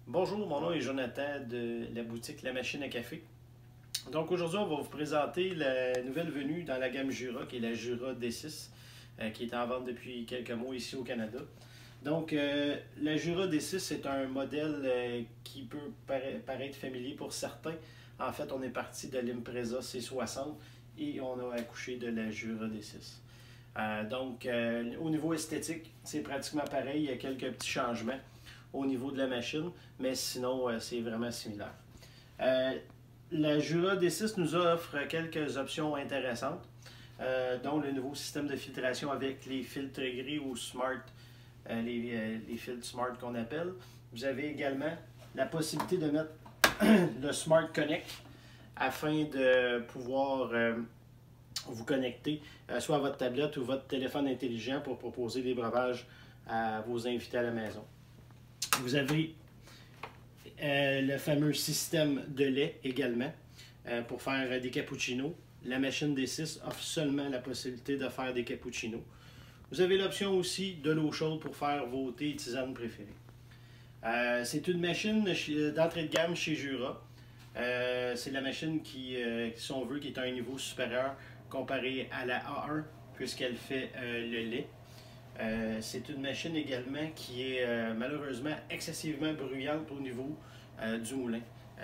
Bonjour, mon nom est Jonathan de la boutique La Machine à Café. Donc aujourd'hui, on va vous présenter la nouvelle venue dans la gamme Jura, qui est la Jura D6, qui est en vente depuis quelques mois ici au Canada. Donc la Jura D6 est un modèle qui peut paraître familier pour certains. En fait, on est parti de l'Impreza C60 et on a accouché de la Jura D6. Au niveau esthétique, c'est pratiquement pareil, il y a quelques petits changements au niveau de la machine, mais sinon, c'est vraiment similaire. La Jura D6 nous offre quelques options intéressantes, dont le nouveau système de filtration avec les filtres gris ou smart, les filtres smart qu'on appelle. Vous avez également la possibilité de mettre le Smart Connect afin de pouvoir vous connecter soit à votre tablette ou votre téléphone intelligent pour proposer des breuvages à vos invités à la maison. Vous avez le fameux système de lait également pour faire des cappuccinos. La machine D6 offre seulement la possibilité de faire des cappuccinos. Vous avez l'option aussi de l'eau chaude pour faire vos thés et tisanes préférés. C'est une machine d'entrée de gamme chez Jura. C'est la machine qui, si on veut, qui est à un niveau supérieur comparé à la A1 puisqu'elle fait le lait. C'est une machine également qui est malheureusement excessivement bruyante au niveau du moulin.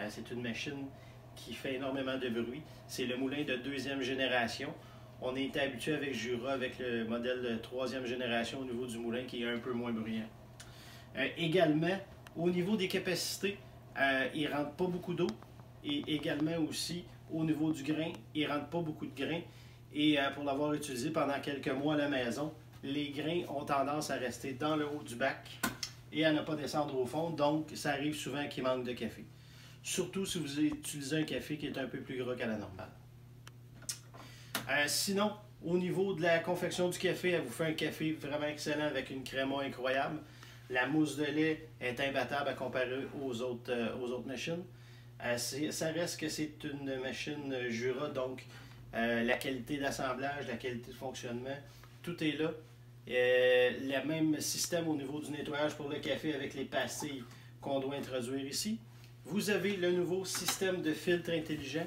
C'est une machine qui fait énormément de bruit. C'est le moulin de deuxième génération. On est habitué avec Jura avec le modèle de troisième génération au niveau du moulin qui est un peu moins bruyant. Également, au niveau des capacités, il ne rentre pas beaucoup d'eau. Et également aussi, au niveau du grain, il ne rentre pas beaucoup de grains. Et pour l'avoir utilisé pendant quelques mois à la maison, les grains ont tendance à rester dans le haut du bac et à ne pas descendre au fond. Donc, ça arrive souvent qu'il manque de café. Surtout si vous utilisez un café qui est un peu plus gras qu'à la normale. Sinon, au niveau de la confection du café, elle vous fait un café vraiment excellent avec une créma incroyable. La mousse de lait est imbattable à comparer aux autres machines. Ça reste que c'est une machine Jura, donc la qualité d'assemblage, la qualité de fonctionnement, tout est là. Le même système au niveau du nettoyage pour le café avec les pastilles qu'on doit introduire ici. Vous avez le nouveau système de filtre intelligent,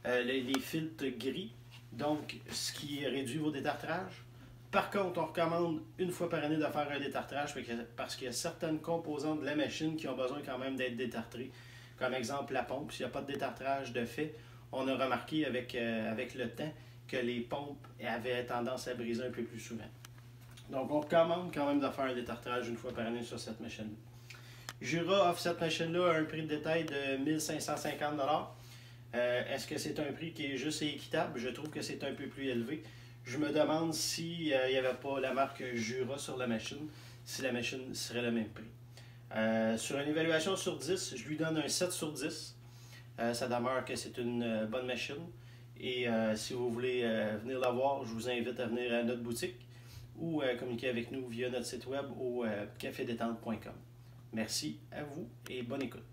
les filtres gris, donc ce qui réduit vos détartrages. Par contre, on recommande une fois par année de faire un détartrage parce qu'il y a certaines composantes de la machine qui ont besoin quand même d'être détartrées. Comme exemple la pompe, s'il n'y a pas de détartrage de fait, on a remarqué avec le temps que les pompes avaient tendance à briser un peu plus souvent. Donc on recommande quand même de faire un détartrage une fois par année sur cette machine-là. Jura offre cette machine-là à un prix de détail de 1550 $. Est-ce que c'est un prix qui est juste et équitable? Je trouve que c'est un peu plus élevé. Je me demande s'il n'y avait pas la marque Jura sur la machine, si la machine serait le même prix. Sur une évaluation sur 10, je lui donne un 7 sur 10. Ça demeure que c'est une bonne machine. Et si vous voulez venir la voir, je vous invite à venir à notre boutique ou communiquer avec nous via notre site web au cafedétente.com. Merci à vous et bonne écoute.